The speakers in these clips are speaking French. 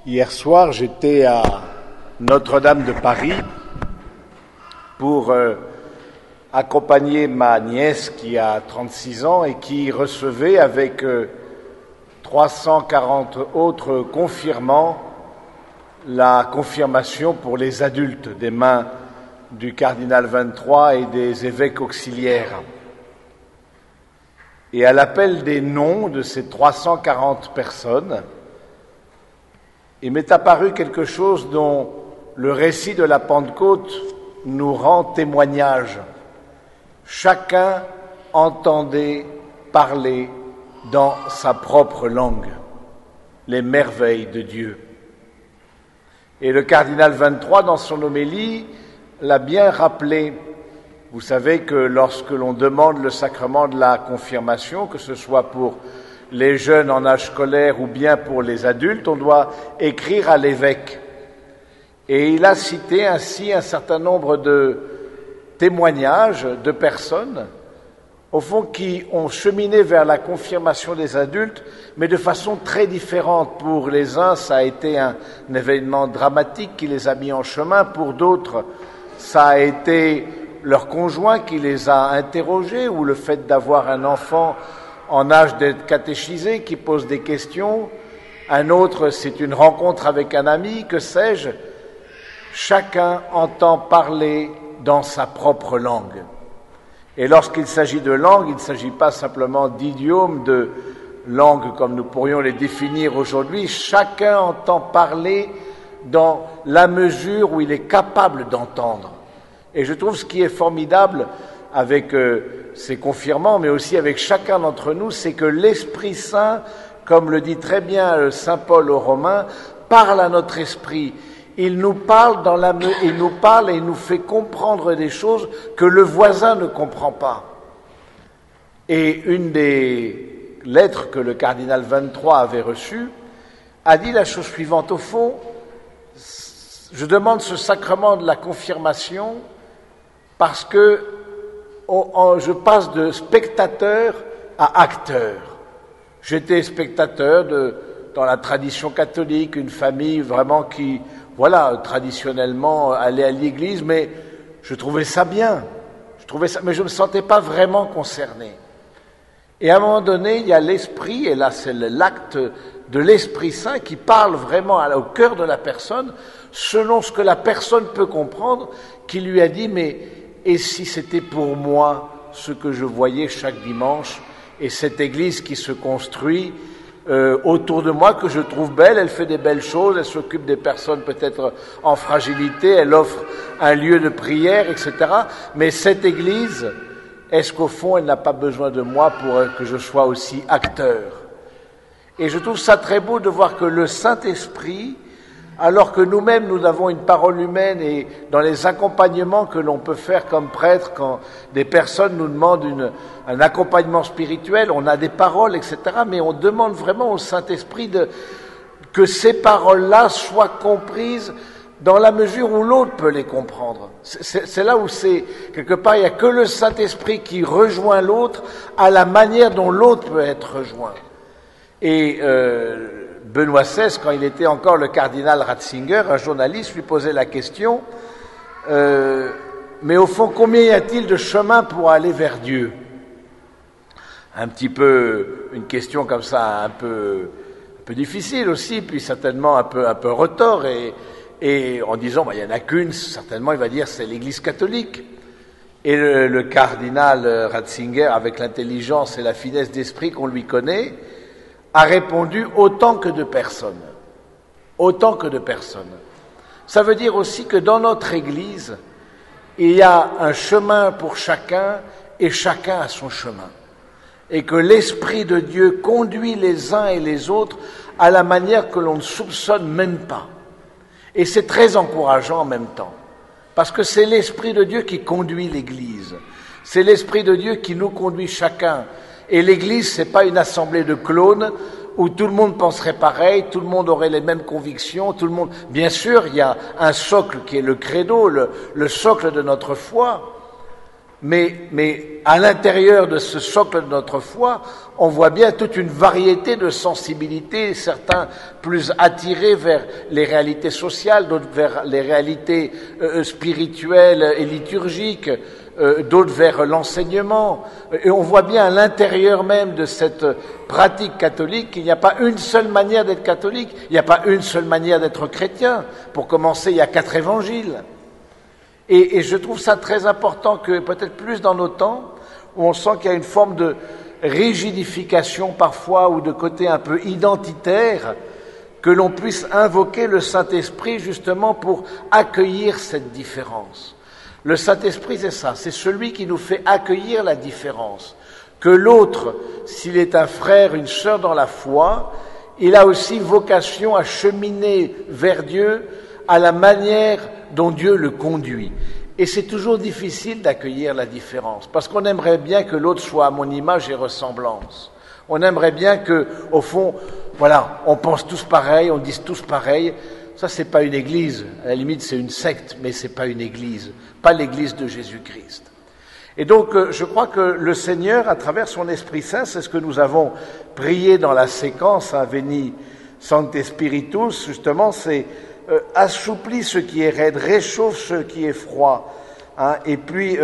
Hier soir, j'étais à Notre-Dame de Paris pour accompagner ma nièce qui a 36 ans et qui recevait avec 340 autres confirmants la confirmation pour les adultes des mains du cardinal 23 et des évêques auxiliaires. Et à l'appel des noms de ces 340 personnes, il m'est apparu quelque chose dont le récit de la Pentecôte nous rend témoignage. Chacun entendait parler dans sa propre langue les merveilles de Dieu. Et le cardinal 23, dans son homélie, l'a bien rappelé. Vous savez que lorsque l'on demande le sacrement de la confirmation, que ce soit pour les jeunes en âge scolaire ou bien pour les adultes, on doit écrire à l'évêque. Et il a cité ainsi un certain nombre de témoignages de personnes, au fond, qui ont cheminé vers la confirmation des adultes, mais de façon très différente. Pour les uns, ça a été un événement dramatique qui les a mis en chemin. Pour d'autres, ça a été leur conjoint qui les a interrogés, ou le fait d'avoir un enfant en âge d'être catéchisé qui pose des questions. Un autre, c'est une rencontre avec un ami, que sais-je. Chacun entend parler dans sa propre langue. Et lorsqu'il s'agit de langue, il ne s'agit pas simplement d'idiomes, de langues comme nous pourrions les définir aujourd'hui. Chacun entend parler dans la mesure où il est capable d'entendre. Et je trouve ce qui est formidable avec ces confirmants, mais aussi avec chacun d'entre nous, c'est que l'Esprit Saint, comme le dit très bien saint Paul aux Romains, parle à notre esprit. Il nous parle il nous parle et il nous fait comprendre des choses que le voisin ne comprend pas. Et une des lettres que le cardinal 23 avait reçues a dit la chose suivante. Au fond, je demande ce sacrement de la confirmation parce que je passe de spectateur à acteur. J'étais spectateur dans la tradition catholique, une famille vraiment qui, traditionnellement allait à l'église, mais je trouvais ça bien. Mais je ne me sentais pas vraiment concerné. Et à un moment donné, il y a l'esprit, et là c'est l'acte de l'Esprit Saint qui parle vraiment au cœur de la personne, selon ce que la personne peut comprendre, qui lui a dit, mais et si c'était pour moi ce que je voyais chaque dimanche, et cette église qui se construit autour de moi, que je trouve belle, elle fait des belles choses, elle s'occupe des personnes peut-être en fragilité, elle offre un lieu de prière, etc. Mais cette église, est-ce qu'au fond, elle n'a pas besoin de moi pour que je sois aussi acteur? Et je trouve ça très beau de voir que le Saint-Esprit, alors que nous-mêmes, nous avons une parole humaine et dans les accompagnements que l'on peut faire comme prêtre, quand des personnes nous demandent un accompagnement spirituel, on a des paroles, etc., mais on demande vraiment au Saint-Esprit que ces paroles-là soient comprises dans la mesure où l'autre peut les comprendre. C'est là où quelque part, il n'y a que le Saint-Esprit qui rejoint l'autre à la manière dont l'autre peut être rejoint. Et Benoît XVI, quand il était encore le cardinal Ratzinger, un journaliste lui posait la question mais au fond, combien y a-t-il de chemin pour aller vers Dieu? Un petit peu, une question comme ça, un peu difficile aussi, puis certainement un peu retors, et en disant, il n'y en a qu'une, certainement il va dire, c'est l'Église catholique. Et le cardinal Ratzinger, avec l'intelligence et la finesse d'esprit qu'on lui connaît, a répondu autant que de personnes. Autant que de personnes. Ça veut dire aussi que dans notre Église, il y a un chemin pour chacun et chacun a son chemin. Et que l'Esprit de Dieu conduit les uns et les autres à la manière que l'on ne soupçonne même pas. Et c'est très encourageant en même temps. Parce que c'est l'Esprit de Dieu qui conduit l'Église. C'est l'Esprit de Dieu qui nous conduit chacun. Et l'Église, c'est pas une assemblée de clones où tout le monde penserait pareil, tout le monde aurait les mêmes convictions, tout le monde. Bien sûr, il y a un socle qui est le credo, le socle de notre foi. Mais à l'intérieur de ce socle de notre foi, on voit bien toute une variété de sensibilités, certains plus attirés vers les réalités sociales, d'autres vers les réalités spirituelles et liturgiques, d'autres vers l'enseignement. Et on voit bien à l'intérieur même de cette pratique catholique qu'il n'y a pas une seule manière d'être catholique, il n'y a pas une seule manière d'être chrétien. Pour commencer, il y a 4 évangiles. Et je trouve ça très important que, peut-être plus dans nos temps, où on sent qu'il y a une forme de rigidification parfois ou de côté un peu identitaire, que l'on puisse invoquer le Saint-Esprit justement pour accueillir cette différence. Le Saint-Esprit, c'est ça, c'est celui qui nous fait accueillir la différence. Que l'autre, s'il est un frère, une sœur dans la foi, il a aussi vocation à cheminer vers Dieu à la manière dont Dieu le conduit. Et c'est toujours difficile d'accueillir la différence, parce qu'on aimerait bien que l'autre soit à mon image et ressemblance. On aimerait bien que, au fond, voilà, on pense tous pareil, on dise tous pareil. Ça, c'est pas une église. À la limite, c'est une secte, mais c'est pas une église. Pas l'église de Jésus-Christ. Et donc, je crois que le Seigneur, à travers son Esprit Saint, c'est ce que nous avons prié dans la séquence, Veni Sancte Spiritus, justement, c'est assouplit ce qui est raide, réchauffe ce qui est froid. Et puis,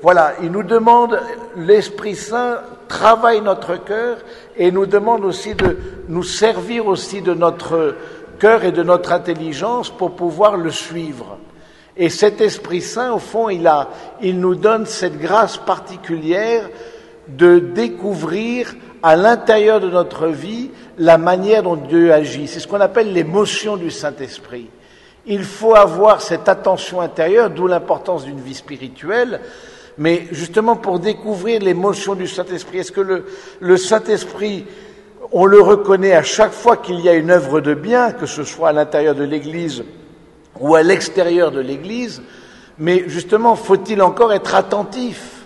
voilà, il nous demande, l'Esprit Saint travaille notre cœur et nous demande aussi de nous servir aussi de notre cœur et de notre intelligence pour pouvoir le suivre. Et cet Esprit Saint, au fond, il nous donne cette grâce particulière de découvrir à l'intérieur de notre vie la manière dont Dieu agit. C'est ce qu'on appelle l'émotion du Saint-Esprit. Il faut avoir cette attention intérieure, d'où l'importance d'une vie spirituelle, mais justement pour découvrir l'émotion du Saint-Esprit. Est-ce que le Saint-Esprit, on le reconnaît à chaque fois qu'il y a une œuvre de bien, que ce soit à l'intérieur de l'Église ou à l'extérieur de l'Église, mais justement, faut-il encore être attentif?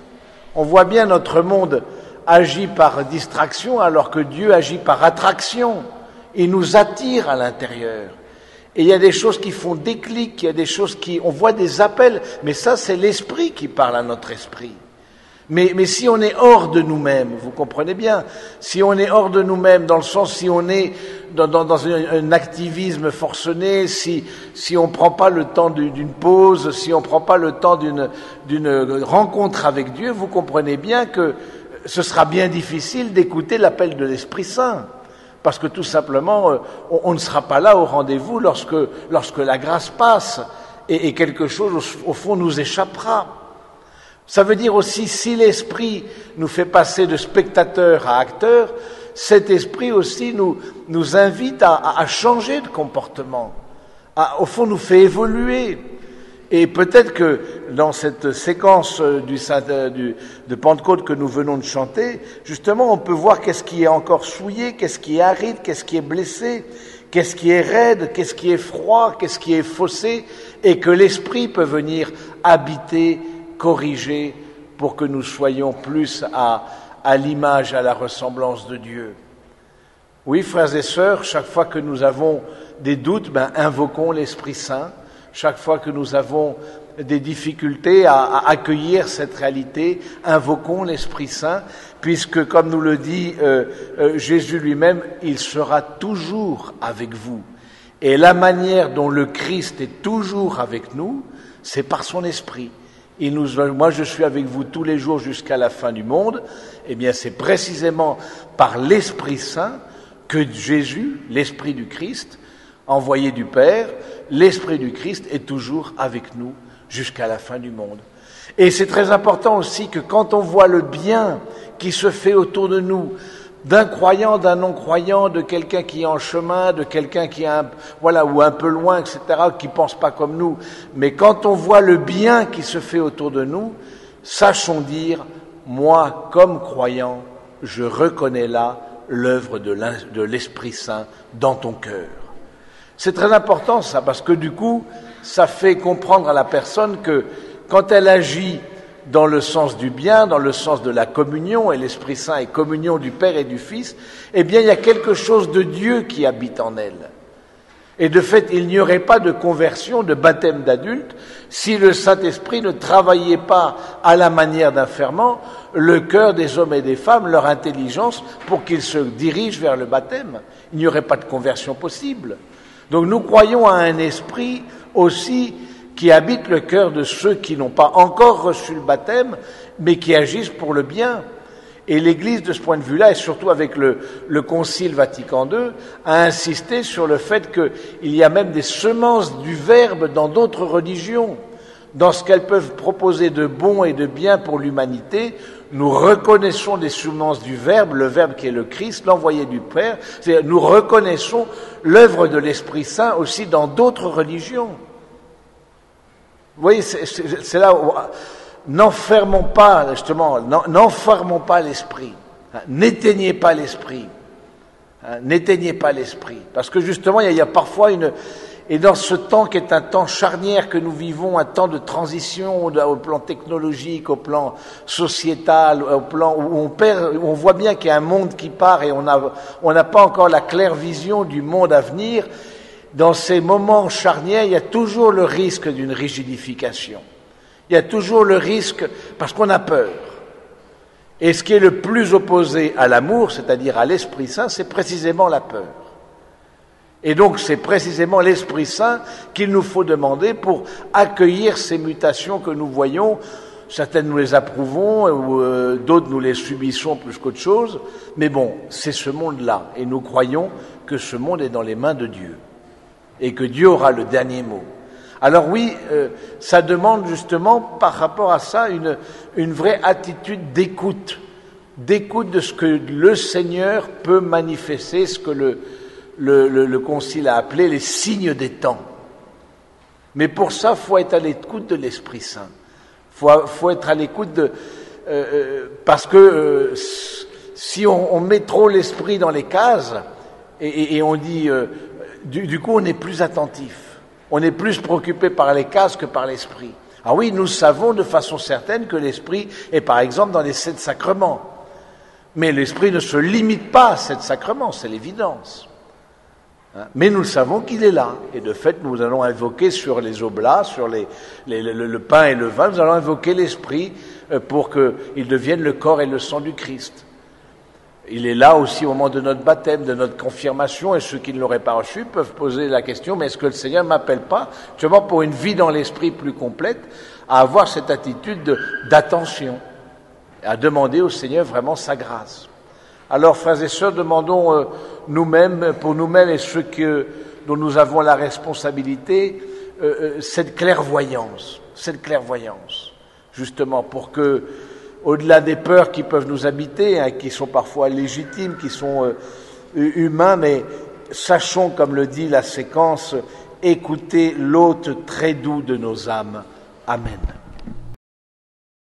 On voit bien notre monde agit par distraction alors que Dieu agit par attraction. Il nous attire à l'intérieur. Et il y a des choses qui font déclic, il y a des choses on voit des appels, mais ça c'est l'Esprit qui parle à notre esprit. Mais si on est hors de nous-mêmes, vous comprenez bien, si on est hors de nous-mêmes, dans le sens si on est dans un activisme forcené, si on prend pas le temps d'une pause, si on prend pas le temps d'une rencontre avec Dieu, vous comprenez bien que ce sera bien difficile d'écouter l'appel de l'Esprit Saint. Parce que tout simplement, on ne sera pas là au rendez-vous lorsque la grâce passe et quelque chose, au fond, nous échappera. Ça veut dire aussi, si l'Esprit nous fait passer de spectateur à acteur, cet Esprit aussi nous invite à changer de comportement, au fond nous fait évoluer. Et peut-être que dans cette séquence de Pentecôte que nous venons de chanter, justement, on peut voir qu'est-ce qui est encore souillé, qu'est-ce qui est aride, qu'est-ce qui est blessé, qu'est-ce qui est raide, qu'est-ce qui est froid, qu'est-ce qui est faussé, et que l'Esprit peut venir habiter, corriger, pour que nous soyons plus à l'image, à la ressemblance de Dieu. Oui, frères et sœurs, chaque fois que nous avons des doutes, invoquons l'Esprit Saint. Chaque fois que nous avons des difficultés à accueillir cette réalité, invoquons l'Esprit Saint, puisque, comme nous le dit Jésus lui-même, il sera toujours avec vous. Et la manière dont le Christ est toujours avec nous, c'est par son Esprit. Moi, je suis avec vous tous les jours jusqu'à la fin du monde. Eh bien, c'est précisément par l'Esprit Saint que Jésus, l'Esprit du Christ, envoyé du Père, l'Esprit du Christ est toujours avec nous jusqu'à la fin du monde. Et c'est très important aussi que quand on voit le bien qui se fait autour de nous, d'un croyant, d'un non-croyant, de quelqu'un qui est en chemin, de quelqu'un qui est ou un peu loin, etc., qui pense pas comme nous, mais quand on voit le bien qui se fait autour de nous, sachons dire, moi, comme croyant, je reconnais là l'œuvre de l'Esprit Saint dans ton cœur. C'est très important ça, parce que du coup, ça fait comprendre à la personne que quand elle agit dans le sens du bien, dans le sens de la communion, et l'Esprit Saint est communion du Père et du Fils, eh bien il y a quelque chose de Dieu qui habite en elle. Et de fait, il n'y aurait pas de conversion, de baptême d'adulte, si le Saint-Esprit ne travaillait pas à la manière d'un ferment le cœur des hommes et des femmes, leur intelligence, pour qu'ils se dirigent vers le baptême. Il n'y aurait pas de conversion possible. Donc nous croyons à un esprit aussi qui habite le cœur de ceux qui n'ont pas encore reçu le baptême, mais qui agissent pour le bien. Et l'Église, de ce point de vue-là, et surtout avec le Concile Vatican II, a insisté sur le fait qu'il y a même des semences du Verbe dans d'autres religions. Dans ce qu'elles peuvent proposer de bon et de bien pour l'humanité, nous reconnaissons des semences du Verbe, le Verbe qui est le Christ, l'envoyé du Père. C'est-à-dire, nous reconnaissons l'œuvre de l'Esprit Saint aussi dans d'autres religions. Vous voyez, c'est là où... N'enfermons pas, justement, n'enfermons pas l'esprit. N'éteignez pas l'esprit. N'éteignez pas l'esprit. Parce que justement, il y a parfois et dans ce temps qui est un temps charnière que nous vivons, un temps de transition au plan technologique, au plan sociétal, au plan où on voit bien qu'il y a un monde qui part et on n'a pas encore la claire vision du monde à venir. Dans ces moments charnières, il y a toujours le risque d'une rigidification. Il y a toujours le risque, parce qu'on a peur. Et ce qui est le plus opposé à l'amour, c'est-à-dire à l'Esprit Saint, c'est précisément la peur. Et donc c'est précisément l'Esprit Saint qu'il nous faut demander pour accueillir ces mutations que nous voyons. Certaines nous les approuvons, ou d'autres nous les subissons plus qu'autre chose. Mais bon, c'est ce monde-là. Et nous croyons que ce monde est dans les mains de Dieu. Et que Dieu aura le dernier mot. Alors oui, ça demande justement par rapport à ça une vraie attitude d'écoute de ce que le Seigneur peut manifester, ce que le Concile a appelé les signes des temps. Mais pour ça, faut être à l'écoute de l'Esprit Saint. Faut être à l'écoute parce que si on met trop l'esprit dans les cases et on dit du coup on est plus attentif. On est plus préoccupé par les cases que par l'esprit. Ah oui, nous savons de façon certaine que l'esprit est par exemple dans les 7 sacrements. Mais l'esprit ne se limite pas à 7 sacrements, c'est l'évidence. Mais nous savons qu'il est là. Et de fait, nous allons invoquer sur les oblats, sur le pain et le vin, nous allons invoquer l'esprit pour qu'il devienne le corps et le sang du Christ. Il est là aussi au moment de notre baptême, de notre confirmation, et ceux qui ne l'auraient pas reçu peuvent poser la question, mais est-ce que le Seigneur ne m'appelle pas, justement pour une vie dans l'esprit plus complète, à avoir cette attitude d'attention, à demander au Seigneur vraiment sa grâce. Alors, frères et sœurs, demandons nous-mêmes, pour nous-mêmes et ceux dont nous avons la responsabilité, cette clairvoyance, justement, pour que au-delà des peurs qui peuvent nous habiter, qui sont parfois légitimes, qui sont humains, mais sachons, comme le dit la séquence, écouter l'hôte très doux de nos âmes. Amen.